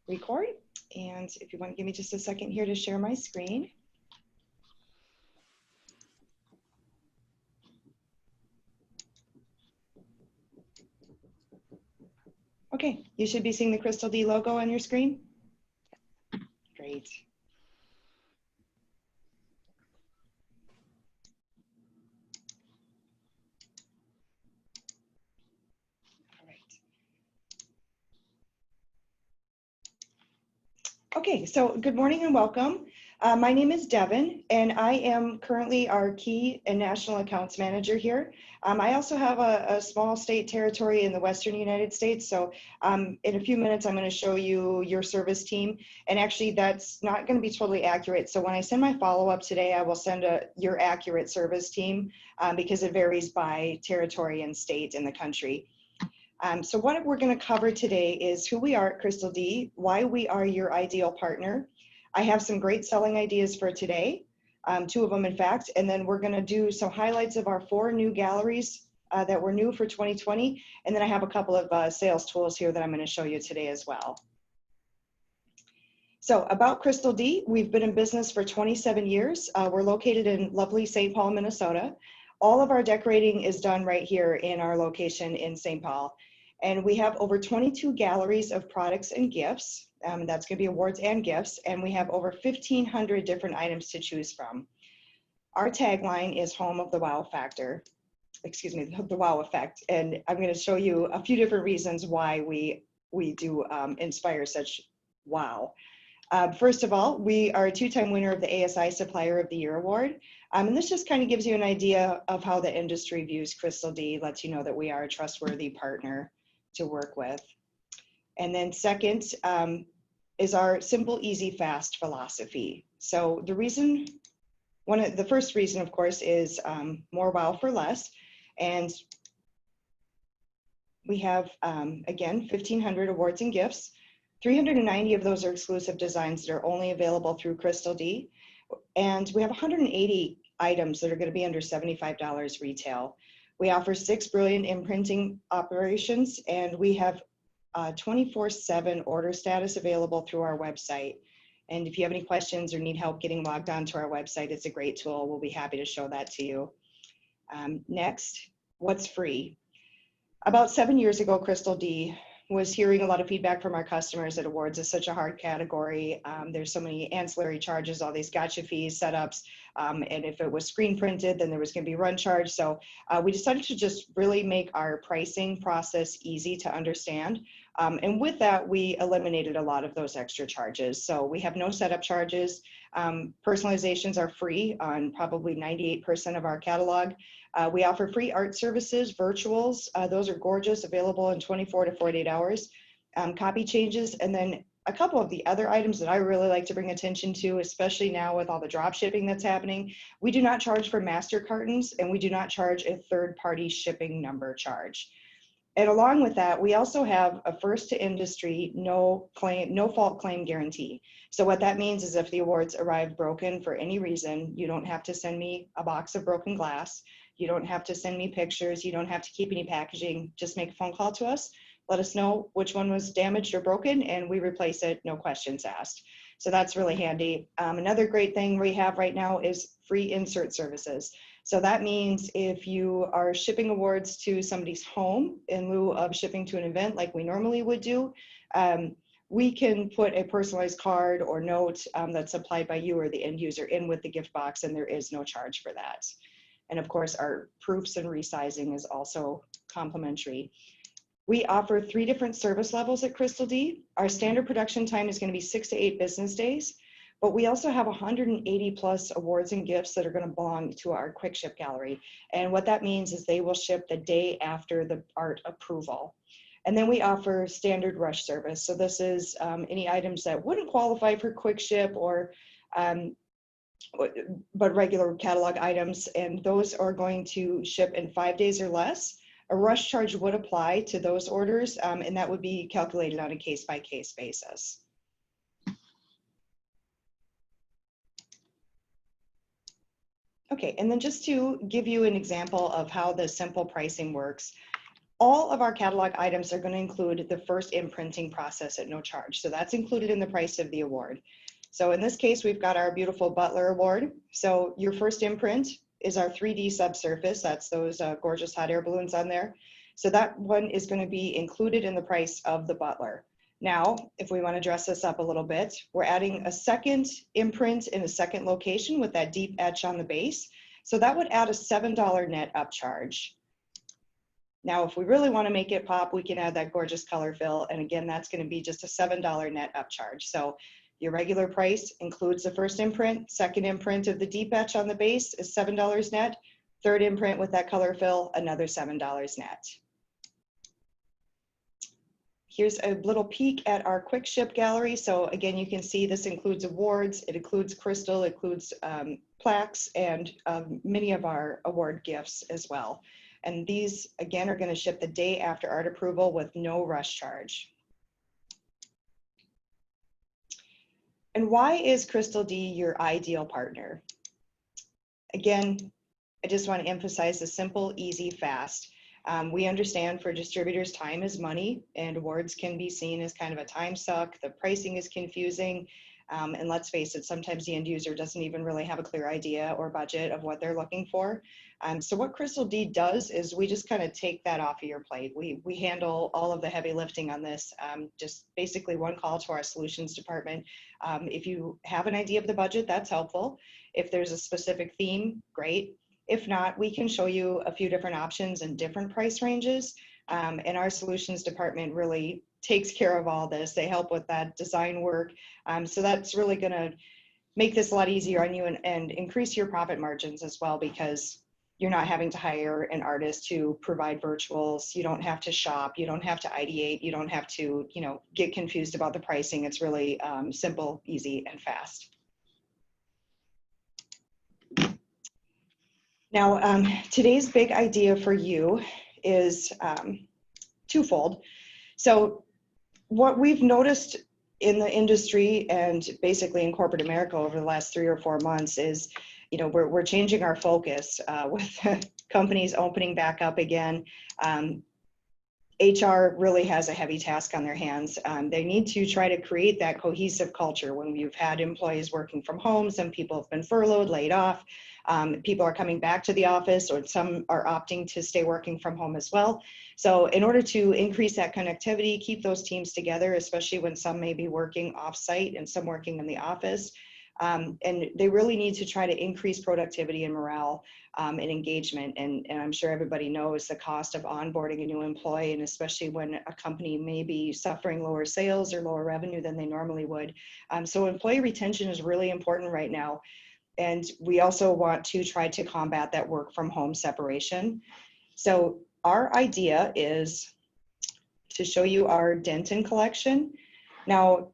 record. And if you want to give me just a second here to share my screen. Okay, you should be seeing the Crystal D logo on your screen. Great. All right. Okay, so good morning and welcome. My name is Devin, and I am currently our Key and National Accounts Manager here. I also have a small state territory in the Western United States, so in a few minutes I'm going to show you your service team, and actually that's not going to be totally accurate. So when I send my follow-up today, I will send your accurate service team because it varies by territory and state in the country. So what we're going to cover today is who we are at Crystal D, why we are your ideal partner. I have some great selling ideas for today, 2 of them in fact, and then we're going to do some highlights of our 4 new galleries that were new for 2020, and then I have a couple of sales tools here that I'm going to show you today as well. So about Crystal D, we've been in business for 27 years. We're located in lovely St. Paul, Minnesota. All of our decorating is done right here in our location in St. Paul. And we have over 22 galleries of products and gifts. That's going to be awards and gifts. And we have over 1,500 different items to choose from. Our tagline is home of the wow factor. Excuse me, the wow effect. And I'm going to show you a few different reasons why we do inspire such wow. First of all, we are a 2-time winner of the ASI Supplier of the Year Award. And this just kind of gives you an idea of how the industry views Crystal D, lets you know that we are a trustworthy partner to work with. And then second is our simple, easy, fast philosophy. So the first reason, of course, is more wow for less. And we have, again, 1,500 awards and gifts. 390 of those are exclusive designs that are only available through Crystal D. And we have 180 items that are going to be under $75 retail. We offer 6 brilliant imprinting operations, and we have 24/7 order status available through our website. And if you have any questions or need help getting logged onto our website, it's a great tool. We'll be happy to show that to you. Next, what's free? About 7 years ago, Crystal D was hearing a lot of feedback from our customers that awards is such a hard category. There's so many ancillary charges, all these gotcha fees, setups, and if it was screen printed, then there was going to be run charge. So we decided to just really make our pricing process easy to understand. And with that, we eliminated a lot of those extra charges. So we have no setup charges. Personalizations are free on probably 98% of our catalog. We offer free art services, virtuals. Those are gorgeous, available in 24 to 48 hours. Copy changes, and then a couple of the other items that I really like to bring attention to, especially now with all the drop shipping that's happening. We do not charge for master cartons, and we do not charge a third-party shipping number charge. And along with that, we also have a first to industry, no fault claim guarantee. So what that means is if the awards arrive broken for any reason, you don't have to send me a box of broken glass. You don't have to send me pictures. You don't have to keep any packaging. Just make a phone call to us. Let us know which one was damaged or broken, and we replace it, no questions asked. So that's really handy. Another great thing we have right now is free insert services. So that means if you are shipping awards to somebody's home in lieu of shipping to an event like we normally would do, we can put a personalized card or note that's supplied by you or the end user in with the gift box, and there is no charge for that. And of course, our proofs and resizing is also complimentary. We offer 3 different service levels at Crystal D. Our standard production time is going to be 6 to 8 business days. But we also have 180 plus awards and gifts that are going to belong to our quick ship gallery. And what that means is they will ship the day after the art approval. And then we offer standard rush service. So this is any items that wouldn't qualify for quick ship or but regular catalog items, and those are going to ship in 5 days or less. A rush charge would apply to those orders, and that would be calculated on a case-by-case basis. Okay, and then just to give you an example of how the simple pricing works, all of our catalog items are going to include the first imprinting process at no charge. So that's included in the price of the award. So in this case, we've got our beautiful Butler Award. So your first imprint is our 3D subsurface. That's those gorgeous hot air balloons on there. So that one is going to be included in the price of the Butler. Now, if we want to dress this up a little bit, we're adding a second imprint in a second location with that deep etch on the base. So that would add a $7 net upcharge. Now, if we really want to make it pop, we can add that gorgeous color fill. And again, that's going to be just a $7 net upcharge. So your regular price includes the first imprint, second imprint of the deep etch on the base is $7 net, third imprint with that color fill, another $7 net. Here's a little peek at our quick ship gallery. So again, you can see this includes awards, it includes crystal, it includes plaques, and many of our award gifts as well. And these, again, are going to ship the day after art approval with no rush charge. And why is Crystal D your ideal partner? Again, I just want to emphasize the simple, easy, fast. We understand for distributors, time is money, and awards can be seen as kind of a time suck. The pricing is confusing. And let's face it, sometimes the end user doesn't even really have a clear idea or budget of what they're looking for. So what Crystal D does is we just kind of take that off of your plate. We handle all of the heavy lifting on this, just basically one call to our solutions department. If you have an idea of the budget, that's helpful. If there's a specific theme, great. If not, we can show you a few different options and different price ranges. And our solutions department really takes care of all this. They help with that design work. So that's really going to make this a lot easier on you and increase your profit margins as well, because you're not having to hire an artist to provide virtuals. You don't have to shop. You don't have to ideate. You don't have to, get confused about the pricing. It's really simple, easy, and fast. Now, today's big idea for you is twofold. So what we've noticed in the industry and basically in corporate America over the last 3 or 4 months is, we're changing our focus with companies opening back up again. HR really has a heavy task on their hands. They need to try to create that cohesive culture. When we've had employees working from home, some people have been furloughed, laid off. People are coming back to the office, or some are opting to stay working from home as well. So in order to increase that connectivity, keep those teams together, especially when some may be working off-site and some working in the office, and they really need to try to increase productivity and morale and engagement. And I'm sure everybody knows the cost of onboarding a new employee, and especially when a company may be suffering lower sales or lower revenue than they normally would. So employee retention is really important right now. And we also want to try to combat that work from home separation. So our idea is to show you our Denton collection. Now,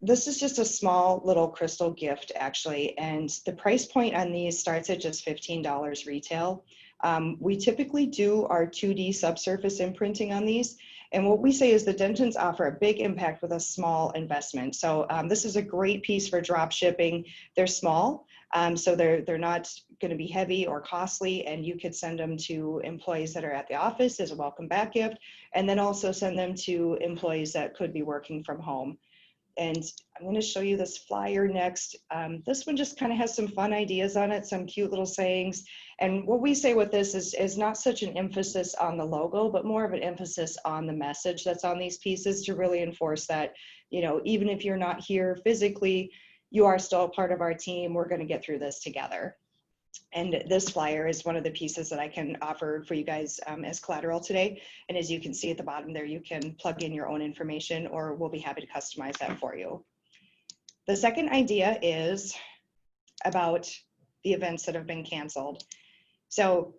this is just a small little crystal gift actually, and the price point on these starts at just $15 retail. We typically do our 2D subsurface imprinting on these, and what we say is the Dentons offer a big impact with a small investment. So this is a great piece for drop shipping. They're small, so they're not going to be heavy or costly, and you could send them to employees that are at the office as a welcome back gift, and then also send them to employees that could be working from home. And I'm going to show you this flyer next. This one just kind of has some fun ideas on it, some cute little sayings. And what we say with this is not such an emphasis on the logo, but more of an emphasis on the message that's on these pieces to really enforce that, even if you're not here physically, you are still a part of our team. We're going to get through this together. And this flyer is one of the pieces that I can offer for you guys as collateral today. And as you can see at the bottom there, you can plug in your own information, or we'll be happy to customize that for you. The second idea is about the events that have been canceled. So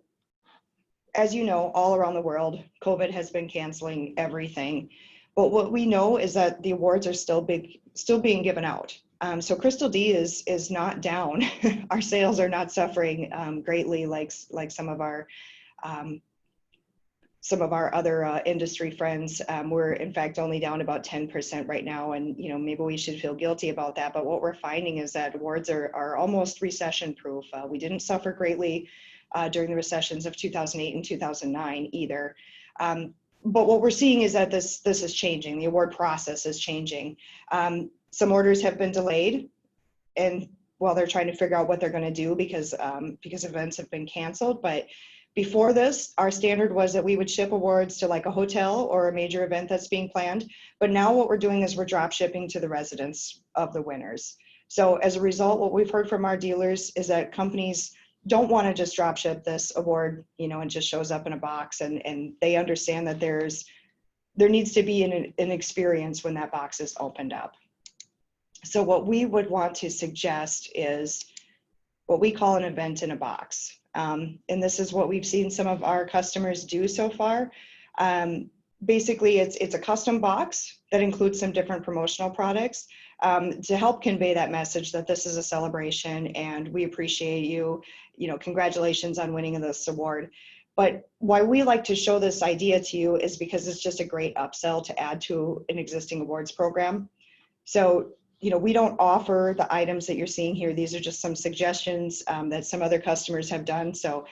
as you know, all around the world, COVID has been canceling everything. But what we know is that the awards are still being given out. So Crystal D is not down. Our sales are not suffering greatly like some of our other industry friends. We're in fact only down about 10% right now, and maybe we should feel guilty about that. But what we're finding is that awards are almost recession proof. We didn't suffer greatly during the recessions of 2008 and 2009 either. But what we're seeing is that this is changing. The award process is changing. Some orders have been delayed, and while they're trying to figure out what they're going to do because events have been canceled. But before this, our standard was that we would ship awards to like a hotel or a major event that's being planned. But now what we're doing is we're drop shipping to the residents of the winners. So as a result, what we've heard from our dealers is that companies don't want to just drop ship this award, and just shows up in a box, and they understand that there needs to be an experience when that box is opened up. So what we would want to suggest is what we call an event in a box. And this is what we've seen some of our customers do so far. Basically, it's a custom box that includes some different promotional products to help convey that message that this is a celebration and we appreciate you, congratulations on winning this award. But why we like to show this idea to you is because it's just a great upsell to add to an existing awards program. So, we don't offer the items that you're seeing here. These are just some suggestions that some other customers have done. So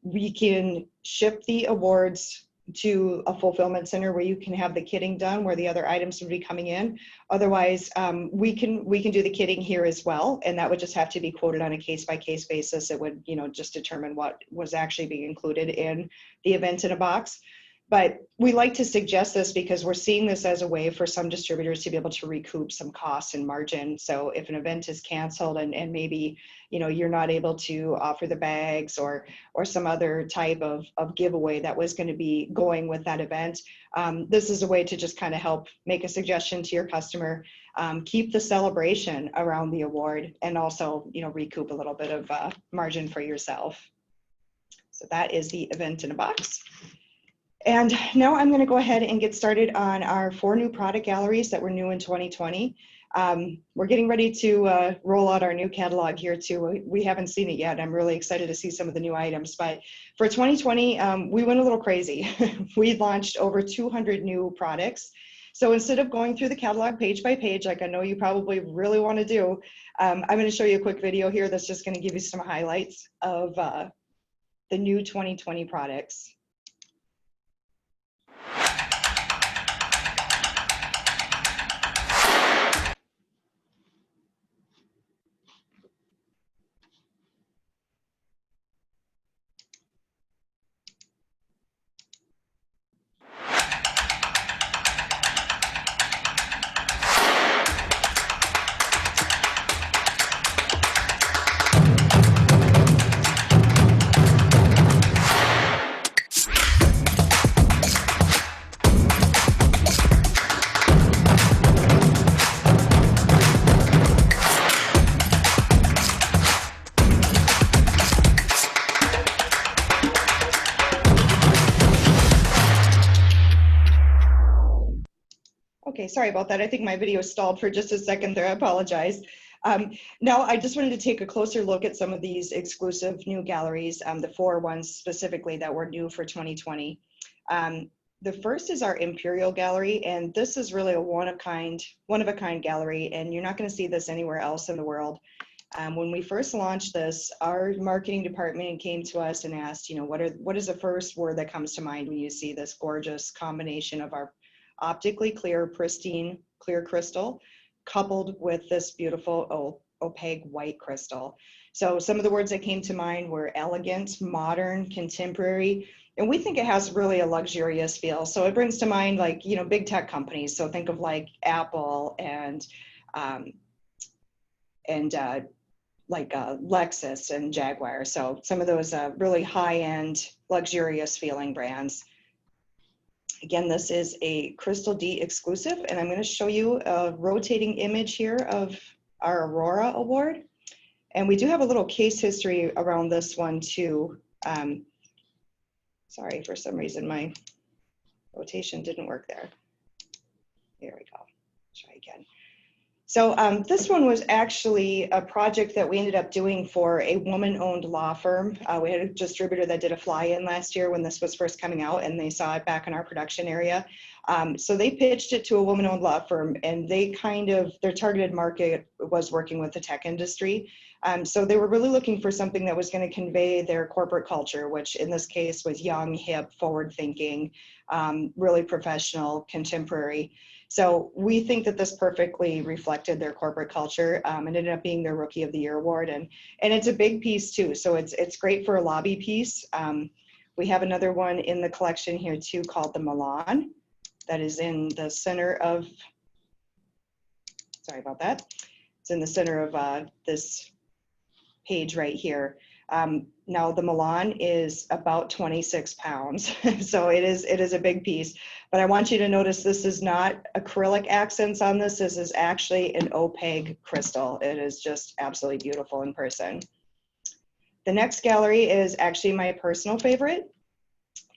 we can ship the awards to a fulfillment center where you can have the kitting done, where the other items would be coming in. Otherwise, we can do the kitting here as well, and that would just have to be quoted on a case-by-case basis. It would, just determine what was actually being included in the event in a box. But we like to suggest this because we're seeing this as a way for some distributors to be able to recoup some costs and margin. So if an event is canceled and maybe, you're not able to offer the bags or some other type of giveaway that was going to be going with that event, this is a way to just kind of help make a suggestion to your customer, keep the celebration around the award, and also, recoup a little bit of margin for yourself. So that is the event in a box. And now I'm going to go ahead and get started on our 4 new product galleries that were new in 2020. We're getting ready to roll out our new catalog here too. We haven't seen it yet. I'm really excited to see some of the new items. But for 2020, we went a little crazy. We launched over 200 new products. So instead of going through the catalog page by page, like I know you probably really want to do, I'm going to show you a quick video here that's just going to give you some highlights of the new 2020 products. Okay, sorry about that. I think my video stalled for just a second there. I apologize. Now, I just wanted to take a closer look at some of these exclusive new galleries, the 4 ones specifically that were new for 2020. The first is our Imperial Gallery, and this is really a one-of-a-kind gallery, and you're not going to see this anywhere else in the world. When we first launched this, our marketing department came to us and asked, what is the first word that comes to mind when you see this gorgeous combination of our optically clear, pristine, clear crystal, coupled with this beautiful opaque white crystal. So some of the words that came to mind were elegant, modern, contemporary, and we think it has really a luxurious feel. So it brings to mind like, big tech companies. So think of like Apple and Lexus and Jaguar. So some of those really high-end, luxurious feeling brands. Again, this is a Crystal D exclusive, and I'm going to show you a rotating image here of our Aurora Award. And we do have a little case history around this one too. Sorry, for some reason my rotation didn't work there. There we go. Try again. So this one was actually a project that we ended up doing for a woman-owned law firm. We had a distributor that did a fly-in last year when this was first coming out, and they saw it back in our production area. So they pitched it to a woman-owned law firm, and their targeted market was working with the tech industry. So they were really looking for something that was going to convey their corporate culture, which in this case was young, hip, forward-thinking, really professional, contemporary. So we think that this perfectly reflected their corporate culture, and ended up being their Rookie of the Year award. And it's a big piece too, so it's great for a lobby piece. We have another one in the collection here too called the Milan, that is in the center of, sorry about that, it's in the center of this page right here. Now the Milan is about 26 pounds, so it is a big piece. But I want you to notice this is not acrylic accents on this. This is actually an opaque crystal. It is just absolutely beautiful in person. The next gallery is actually my personal favorite,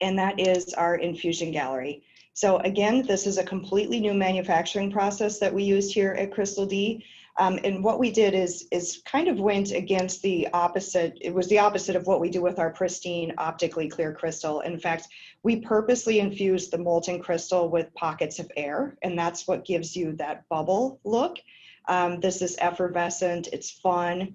and that is our infusion gallery. So again, this is a completely new manufacturing process that we used here at Crystal D. And what we did is kind of went against the opposite. It was the opposite of what we do with our pristine, optically clear crystal. In fact, we purposely infused the molten crystal with pockets of air, and that's what gives you that bubble look. This is effervescent, it's fun,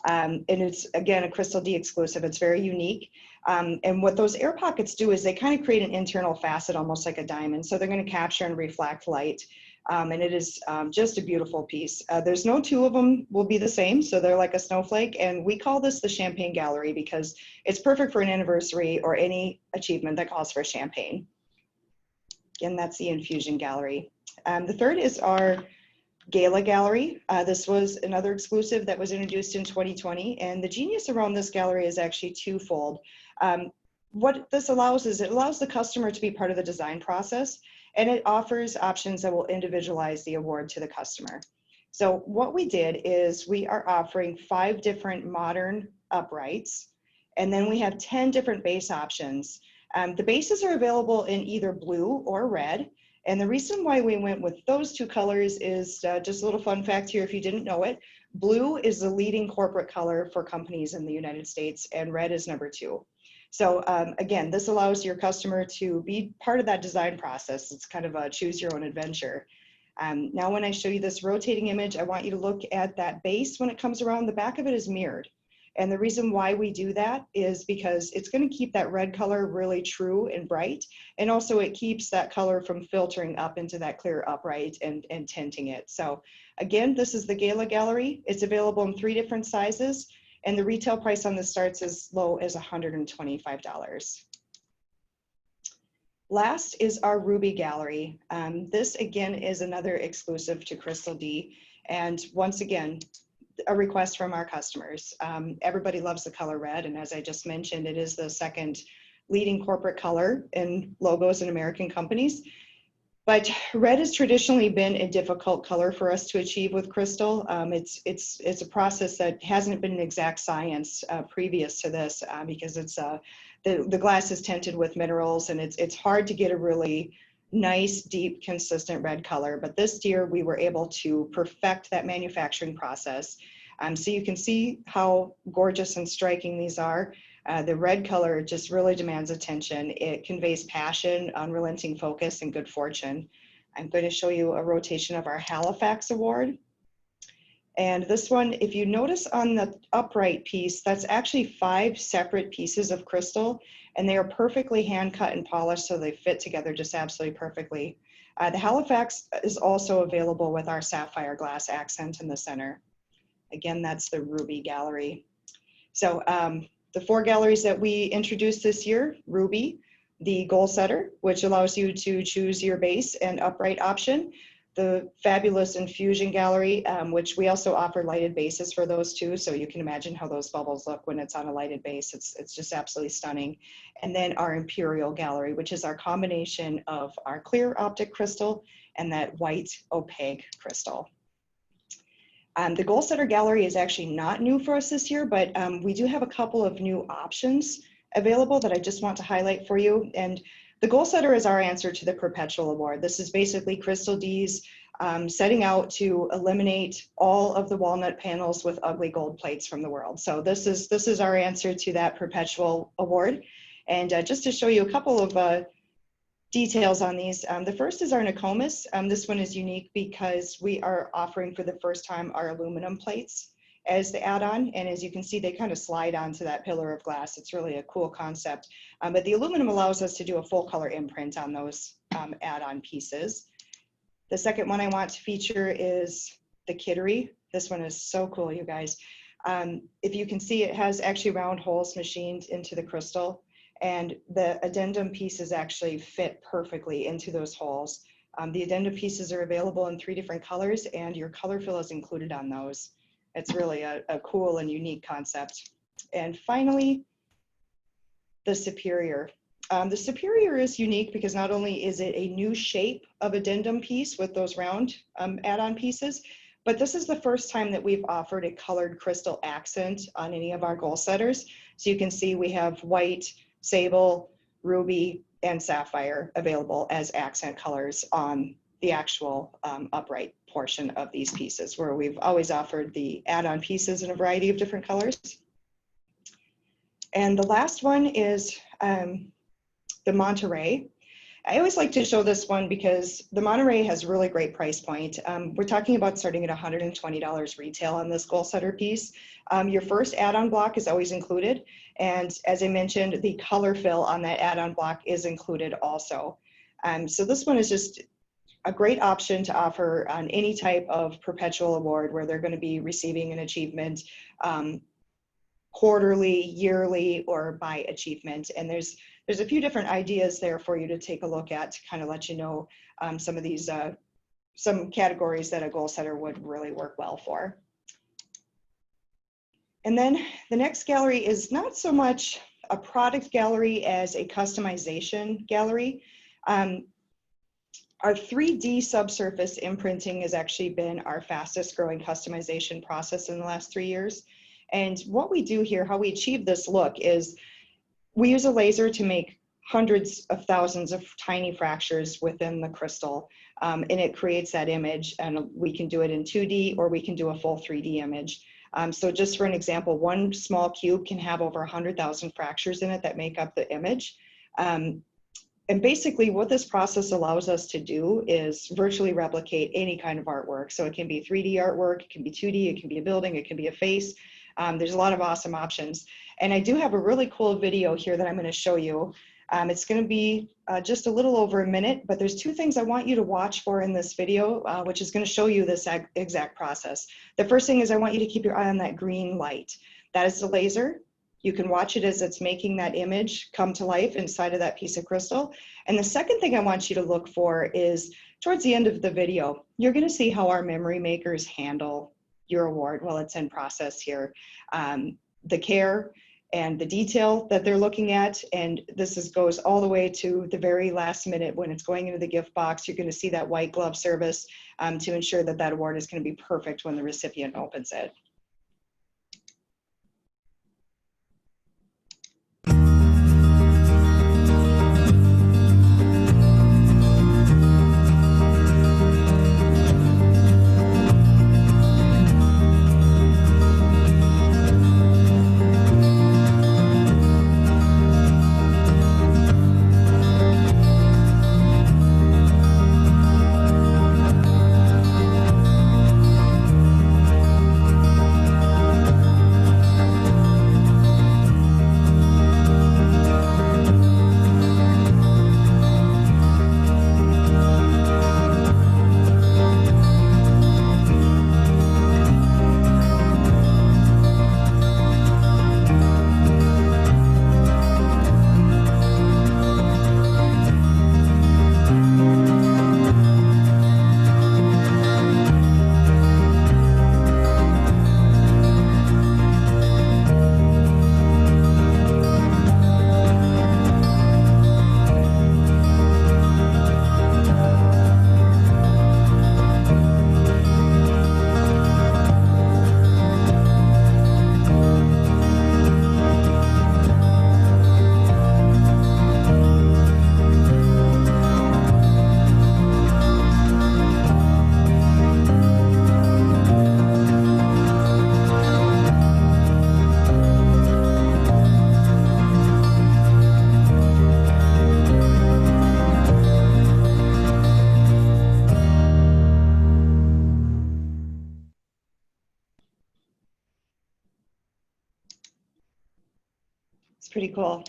and it's, again, a Crystal D exclusive. It's very unique. And what those air pockets do is they kind of create an internal facet, almost like a diamond. So they're going to capture and reflect light. And it is just a beautiful piece. There's no two of them will be the same, so they're like a snowflake. And we call this the Champagne Gallery because it's perfect for an anniversary or any achievement that calls for champagne. Again, that's the Infusion Gallery. The third is our Gala Gallery. This was another exclusive that was introduced in 2020, and the genius around this gallery is actually twofold. What this allows is it allows the customer to be part of the design process, and it offers options that will individualize the award to the customer. So what we did is we are offering 5 different modern uprights, and then we have 10 different base options. The bases are available in either blue or red. And the reason why we went with those 2 colors is just a little fun fact here if you didn't know it. Blue is the leading corporate color for companies in the United States, and red is number 2. So again, this allows your customer to be part of that design process. It's kind of a choose your own adventure. Now when I show you this rotating image, I want you to look at that base when it comes around. The back of it is mirrored. And the reason why we do that is because it's going to keep that red color really true and bright. And also it keeps that color from filtering up into that clear upright and tinting it. So again, this is the Gala Gallery. It's available in 3 different sizes. And the retail price on this starts as low as $125. Last is our Ruby Gallery. This again is another exclusive to Crystal D. And once again, a request from our customers. Everybody loves the color red, and as I just mentioned, it is the 2nd leading corporate color in logos in American companies. But red has traditionally been a difficult color for us to achieve with crystal. It's a process that hasn't been an exact science previous to this because it's the glass is tinted with minerals, and it's hard to get a really nice, deep, consistent red color. But this year we were able to perfect that manufacturing process. So you can see how gorgeous and striking these are. The red color just really demands attention. It conveys passion, unrelenting focus, and good fortune. I'm going to show you a rotation of our Halifax Award. And this one, if you notice on the upright piece, that's actually 5 separate pieces of crystal, and they are perfectly hand cut and polished, so they fit together just absolutely perfectly. The Halifax is also available with our sapphire glass accent in the center. Again, that's the Ruby Gallery. So the 4 galleries that we introduced this year: Ruby, the Goal Setter, which allows you to choose your base and upright option; the fabulous Infusion Gallery, which we also offer lighted bases for those too, so you can imagine how those bubbles look when it's on a lighted base. It's just absolutely stunning. And then our Imperial Gallery, which is our combination of our clear optic crystal and that white opaque crystal. The Goal Setter Gallery is actually not new for us this year, but we do have a couple of new options available that I just want to highlight for you. And the Goal Setter is our answer to the Perpetual Award. This is basically Crystal D's setting out to eliminate all of the walnut panels with ugly gold plates from the world. So this is our answer to that Perpetual Award. And just to show you a couple of details on these. The first is our Nokomis. This one is unique because we are offering for the first time our aluminum plates as the add-on, and as you can see, they kind of slide onto that pillar of glass. It's really a cool concept, but the aluminum allows us to do a full color imprint on those add-on pieces. The second one I want to feature is the Kittery. This one is so cool, you guys. If you can see, it has actually round holes machined into the crystal, and the addendum pieces actually fit perfectly into those holes. The addendum pieces are available in 3 different colors, and your color fill is included on those. It's really a cool and unique concept. And finally, the Superior. The Superior is unique because not only is it a new shape of addendum piece with those round add-on pieces, but this is the first time that we've offered a colored crystal accent on any of our goal setters. So you can see we have white, sable, ruby, and sapphire available as accent colors on the actual upright portion of these pieces, where we've always offered the add-on pieces in a variety of different colors. And the last one is the Monterey. I always like to show this one because the Monterey has a really great price point. We're talking about starting at $120 retail on this goal setter piece. Your first add-on block is always included. And as I mentioned, the color fill on that add-on block is included also. So this one is just a great option to offer on any type of perpetual award where they're going to be receiving an achievement quarterly, yearly, or by achievement. And there's a few different ideas there for you to take a look at to kind of let you know some of these, some categories that a goal setter would really work well for. And then the next gallery is not so much a product gallery as a customization gallery. Our 3D subsurface imprinting has actually been our fastest growing customization process in the last 3 years. And what we do here, how we achieve this look, is we use a laser to make hundreds of thousands of tiny fractures within the crystal, and it creates that image, and we can do it in 2D or we can do a full 3D image. So just for an example, one small cube can have over 100,000 fractures in it that make up the image. And basically what this process allows us to do is virtually replicate any kind of artwork. So it can be 3D artwork, it can be 2D, it can be a building, it can be a face. There's a lot of awesome options. And I do have a really cool video here that I'm going to show you. It's going to be just a little over a minute, but there's 2 things I want you to watch for in this video, which is going to show you this exact process. The first thing is I want you to keep your eye on that green light. That is the laser. You can watch it as it's making that image come to life inside of that piece of crystal. And the second thing I want you to look for is towards the end of the video, you're going to see how our memory makers handle your award while it's in process here. The care and the detail that they're looking at, and this goes all the way to the very last minute when it's going into the gift box. You're going to see that white glove service to ensure that that award is going to be perfect when the recipient opens it. pretty cool.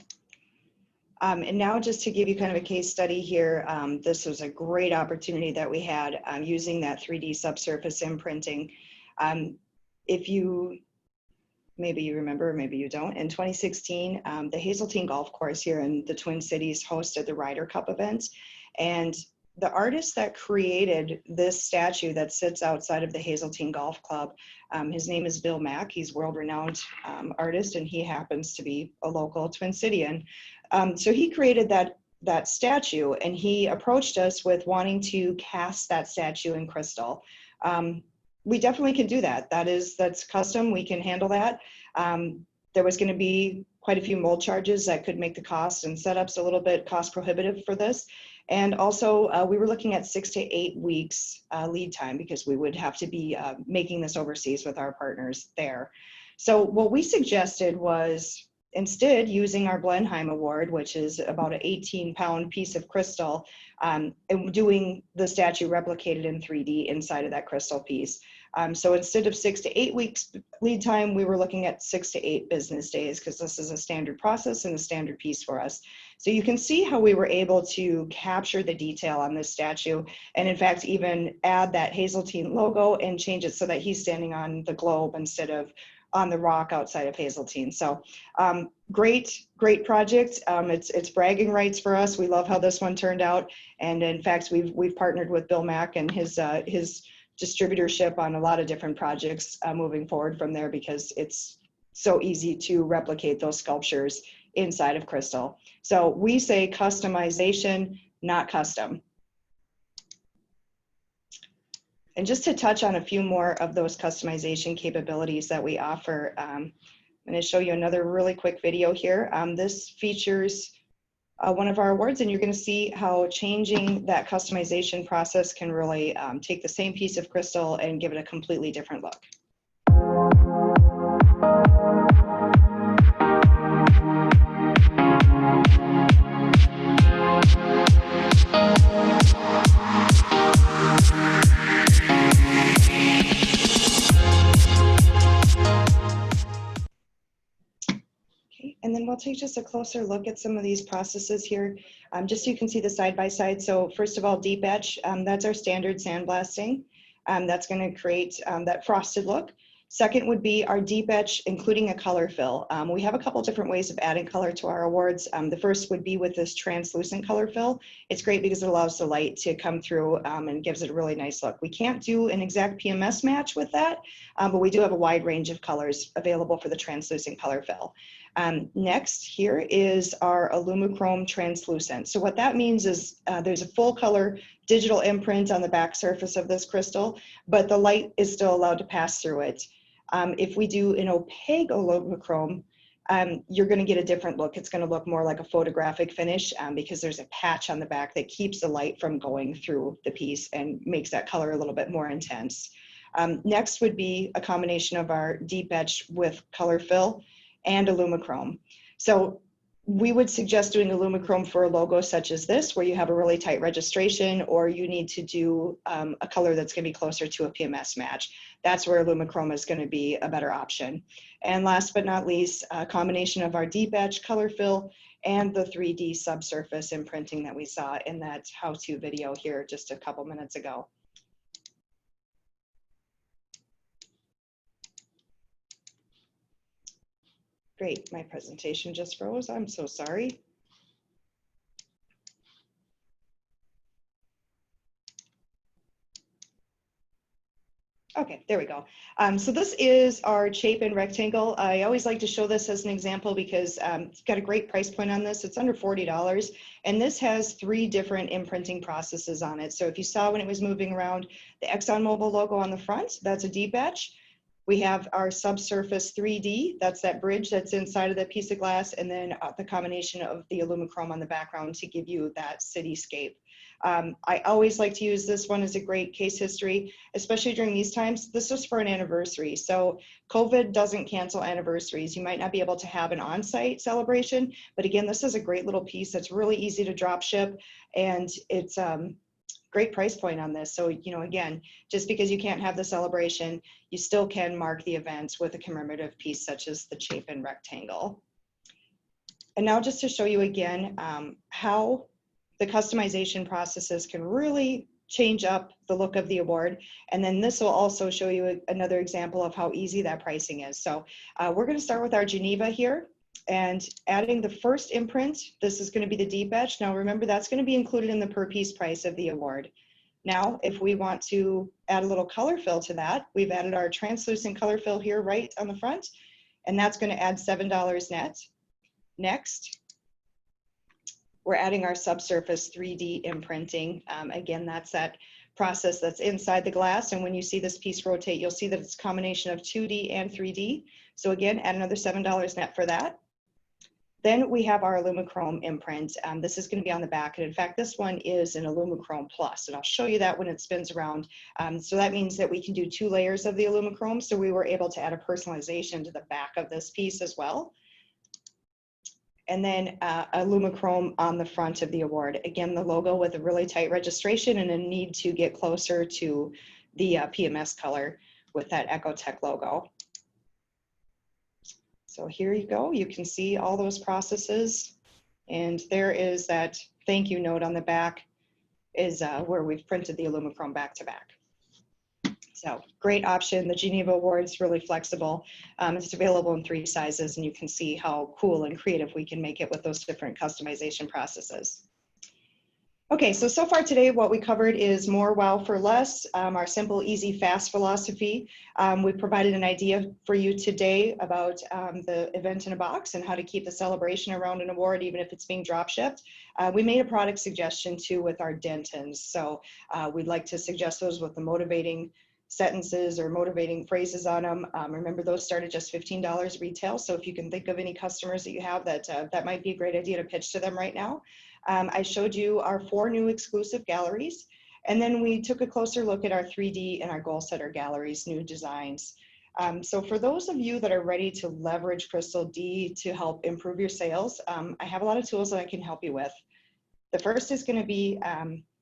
And now just to give you kind of a case study here, this was a great opportunity that we had using that 3D subsurface imprinting. If you, maybe you remember, maybe you don't, in 2016, the Hazeltine Golf Course here in the Twin Cities hosted the Ryder Cup event. And the artist that created this statue that sits outside of the Hazeltine Golf Club, his name is Bill Mack. He's a world-renowned artist, and he happens to be a local Twin Cityan. So he created that statue, and he approached us with wanting to cast that statue in crystal. We definitely can do that. That's custom. We can handle that. There was going to be quite a few mold charges that could make the cost and setups a little bit cost prohibitive for this. And also, we were looking at 6 to 8 weeks lead time because we would have to be making this overseas with our partners there. So what we suggested was instead using our Blenheim Award, which is about an 18-pound piece of crystal, and doing the statue replicated in 3D inside of that crystal piece. So instead of 6 to 8 weeks lead time, we were looking at 6 to 8 business days because this is a standard process and a standard piece for us. So you can see how we were able to capture the detail on this statue, and in fact even add that Hazeltine logo and change it so that he's standing on the globe instead of on the rock outside of Hazeltine. So great project. It's bragging rights for us. We love how this one turned out, and in fact we've partnered with Bill Mack and his distributorship on a lot of different projects moving forward from there because it's so easy to replicate those sculptures inside of crystal. So we say customization, not custom. And just to touch on a few more of those customization capabilities that we offer, I'm going to show you another really quick video here. This features one of our awards, and you're going to see how changing that customization process can really take the same piece of crystal and give it a completely different look. And then we'll take just a closer look at some of these processes here, just so you can see the side-by-side. So first of all, deep etch, that's our standard sandblasting. That's going to create that frosted look. Second would be our deep etch, including a color fill. We have a couple different ways of adding color to our awards. The first would be with this translucent color fill. It's great because it allows the light to come through and gives it a really nice look. We can't do an exact PMS match with that, but we do have a wide range of colors available for the translucent color fill. Next here is our Alumichrome translucent. So what that means is there's a full color digital imprint on the back surface of this crystal, but the light is still allowed to pass through it. If we do an opaque Alumichrome, you're going to get a different look. It's going to look more like a photographic finish because there's a patch on the back that keeps the light from going through the piece and makes that color a little bit more intense. Next would be a combination of our deep etch with color fill and Alumichrome. So we would suggest doing Alumichrome for a logo such as this, where you have a really tight registration, or you need to do a color that's going to be closer to a PMS match. That's where Alumichrome is going to be a better option. And last but not least, a combination of our deep etch, color fill, and the 3D subsurface imprinting that we saw in that how-to video here just a couple minutes ago. Great, my presentation just froze. I'm so sorry. Okay, there we go. So this is our Chapin rectangle. I always like to show this as an example because it's got a great price point on this. It's under $40, and this has 3 different imprinting processes on it. So if you saw when it was moving around, the ExxonMobil logo on the front, that's a deep etch. We have our subsurface 3D, that's that bridge that's inside of that piece of glass, and then the combination of the Alumichrome on the background to give you that cityscape. I always like to use this one as a great case history, especially during these times. This was for an anniversary. So COVID doesn't cancel anniversaries. You might not be able to have an on-site celebration, but again, this is a great little piece that's really easy to drop ship, and it's great price point on this. So, you know, again, just because you can't have the celebration, you still can mark the event with a commemorative piece such as the Chapin rectangle. And now just to show you again how the customization processes can really change up the look of the award. And then this will also show you another example of how easy that pricing is. So we're going to start with our Geneva here and adding the first imprint. This is going to be the deep etch. Now remember, that's going to be included in the per piece price of the award. Now, if we want to add a little color fill to that, we've added our translucent color fill here right on the front, and that's going to add $7 net. Next, we're adding our subsurface 3D imprinting. Again, that's that process that's inside the glass, and when you see this piece rotate, you'll see that it's a combination of 2D and 3D. So again, add another $7 net for that. Then we have our Alumichrome imprint. This is going to be on the back, and in fact, this one is an Alumichrome Plus, and I'll show you that when it spins around. So that means that we can do 2 layers of the Alumichrome, so we were able to add a personalization to the back of this piece as well. And then Alumichrome on the front of the award. Again, the logo with a really tight registration and a need to get closer to the PMS color with that Ecotech logo. So here you go. You can see all those processes. And there is that thank you note on the back is where we've printed the Alumichrome back to back. So great option. The Geneva Award is really flexible. It's available in 3 sizes, and you can see how cool and creative we can make it with those different customization processes. Okay, so far today what we covered is more wow for less, our simple, easy, fast philosophy. We provided an idea for you today about the event in a box and how to keep the celebration around an award even if it's being drop shipped. We made a product suggestion too with our Dentons. So we'd like to suggest those with the motivating sentences or motivating phrases on them. Remember, those start at just $15 retail. So if you can think of any customers that you have that might be a great idea to pitch to them right now. I showed you our 4 new exclusive galleries, and then we took a closer look at our 3D and our goal setter galleries, new designs. So for those of you that are ready to leverage Crystal D to help improve your sales, I have a lot of tools that I can help you with. The first is going to be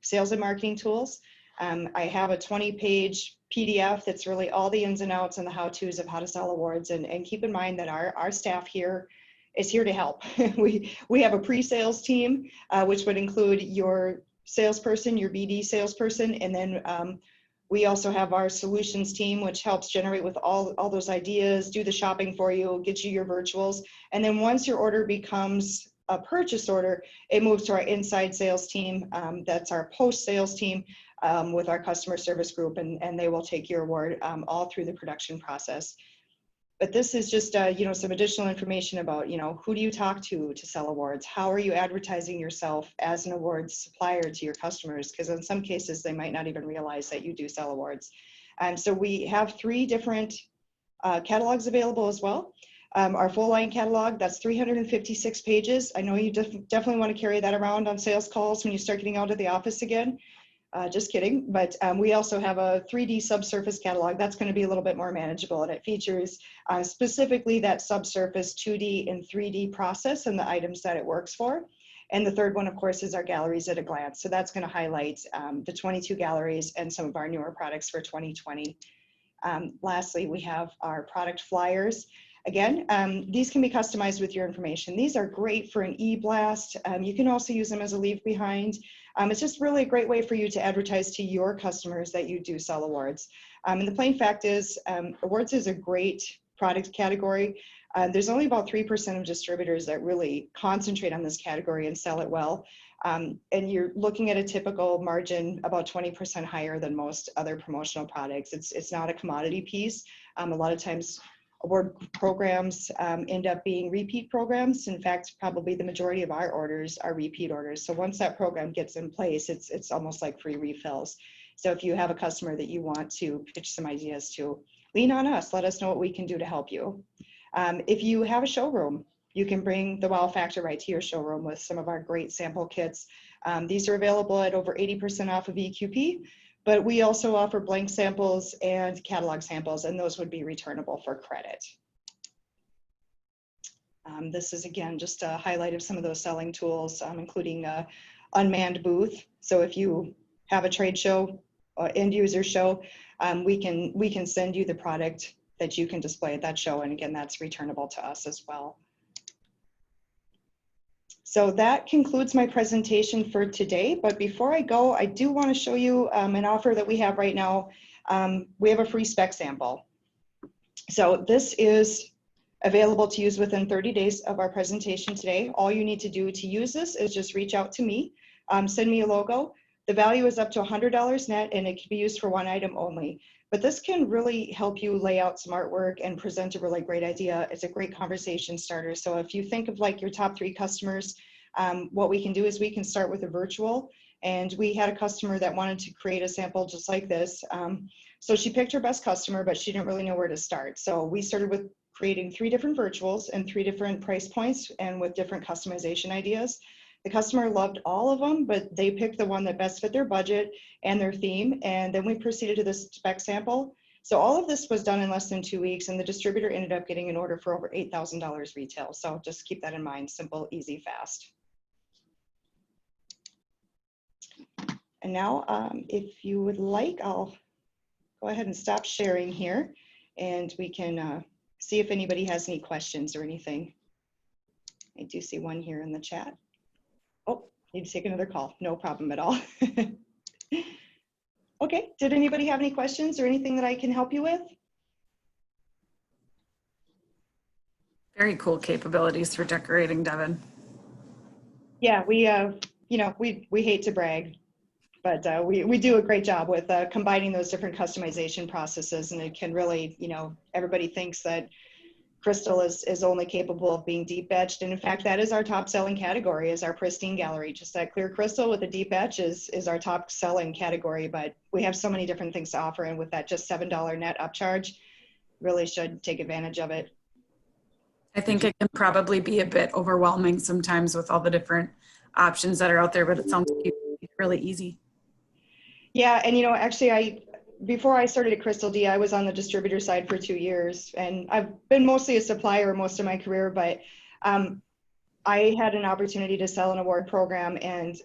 sales and marketing tools. I have a 20-page PDF that's really all the ins and outs and the how-tos of how to sell awards. And keep in mind that our staff here is here to help. we have a pre-sales team, which would include your salesperson, your BD salesperson, and then we also have our solutions team, which helps generate with all those ideas, do the shopping for you, get you your virtuals. And then once your order becomes a purchase order, it moves to our inside sales team. That's our post-sales team with our customer service group, and they will take your award all through the production process. But this is just some additional information about who do you talk to sell awards? How are you advertising yourself as an awards supplier to your customers? Because in some cases they might not even realize that you do sell awards. So we have 3 different catalogs available as well. Our full line catalog, that's 356 pages. I know you definitely want to carry that around on sales calls when you start getting out of the office again. Just kidding, but we also have a 3D subsurface catalog that's going to be a little bit more manageable, and it features specifically that subsurface 2D and 3D process and the items that it works for. And the third one, of course, is our galleries at a glance. So that's going to highlight the 22 galleries and some of our newer products for 2020. Lastly, we have our product flyers. Again, these can be customized with your information. These are great for an e-blast. You can also use them as a leave behind. It's just really a great way for you to advertise to your customers that you do sell awards. And the plain fact is, awards is a great product category. There's only about 3% of distributors that really concentrate on this category and sell it well. And you're looking at a typical margin about 20% higher than most other promotional products. It's not a commodity piece. A lot of times award programs end up being repeat programs. In fact, probably the majority of our orders are repeat orders. So once that program gets in place, it's almost like free refills. So if you have a customer that you want to pitch some ideas to, lean on us. Let us know what we can do to help you. If you have a showroom, you can bring the wow factor right to your showroom with some of our great sample kits. These are available at over 80% off of EQP. But we also offer blank samples and catalog samples, and those would be returnable for credit. This is, again, just a highlight of some of those selling tools, including unmanned booth. So if you have a trade show or end user show, we can send you the product that you can display at that show. And again, that's returnable to us as well. So that concludes my presentation for today. But before I go, I do want to show you an offer that we have right now. We have a free spec sample. So this is available to use within 30 days of our presentation today. All you need to do to use this is just reach out to me, send me a logo. The value is up to $100 net, and it can be used for one item only. But this can really help you lay out some artwork and present a really great idea. It's a great conversation starter. So if you think of like your top 3 customers, what we can do is we can start with a virtual. And we had a customer that wanted to create a sample just like this. So she picked her best customer, but she didn't really know where to start. So we started with creating 3 different virtuals and 3 different price points and with different customization ideas. The customer loved all of them, but they picked the one that best fit their budget and their theme. And then we proceeded to the spec sample. So all of this was done in less than 2 weeks, and the distributor ended up getting an order for over $8,000 retail. So just keep that in mind, simple, easy, fast. And now, if you would like, I'll go ahead and stop sharing here, and we can see if anybody has any questions or anything. I do see one here in the chat. Oh, need to take another call. No problem at all. Okay, did anybody have any questions or anything that I can help you with? Very cool capabilities for decorating, Devin. Yeah, we you know, we hate to brag, but we do a great job with combining those different customization processes, and it can really, you know, everybody thinks that crystal is only capable of being deep etched, and in fact that is our top selling category, is our pristine gallery. Just that clear crystal with a deep etch is our top selling category, but we have so many different things to offer, and with that just $7 net upcharge, really should take advantage of it. I think it can probably be a bit overwhelming sometimes with all the different options that are out there, but it sounds like it's really easy. Yeah, and you know, actually before I started at Crystal D, I was on the distributor side for 2 years, and I've been mostly a supplier most of my career, but I had an opportunity to sell an award program, and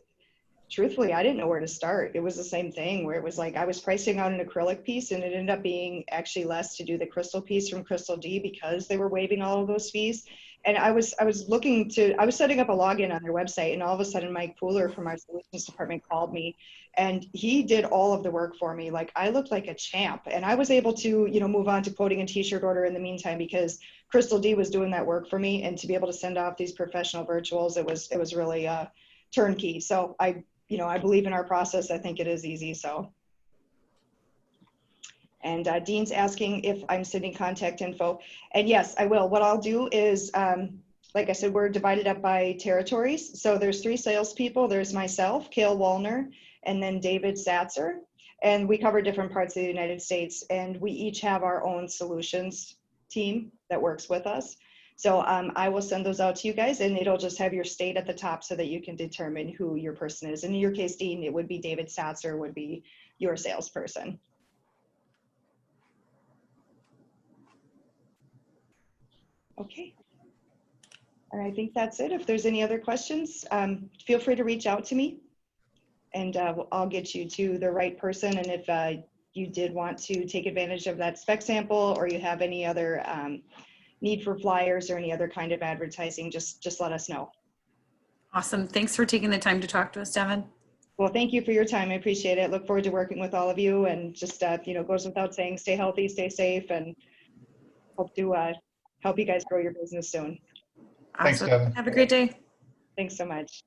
truthfully, I didn't know where to start. It was the same thing where it was like I was pricing out an acrylic piece, and it ended up being actually less to do the crystal piece from Crystal D because they were waiving all of those fees. And I was setting up a login on their website, and all of a sudden Mike Pooler from our solutions department called me, and he did all of the work for me. Like, I looked like a champ, and I was able to, you know, move on to quoting a t-shirt order in the meantime because Crystal D was doing that work for me. And to be able to send off these professional virtuals, it was really turnkey. So I believe in our process. I think it is easy. So. And Dean's asking if I'm sending contact info. And yes, I will. What I'll do is, like I said, we're divided up by territories. So there's 3 salespeople. There's myself, Kale Wallner, and then David Satzer. And we cover different parts of the United States. And we each have our own solutions team that works with us. So I will send those out to you guys, and it'll just have your state at the top so that you can determine who your person is. In your case, Dean, it would be David Satzer would be your salesperson. Okay. And I think that's it. If there's any other questions, feel free to reach out to me, and I'll get you to the right person. And if you did want to take advantage of that spec sample, or you have any other need for flyers or any other kind of advertising, just let us know. Awesome. Thanks for taking the time to talk to us, Devin. Well, thank you for your time. I appreciate it. Look forward to working with all of you, and just, goes without saying, stay healthy, stay safe, and hope to help you guys grow your business soon. Awesome. Thanks, Devin. Have a great day. Thanks so much.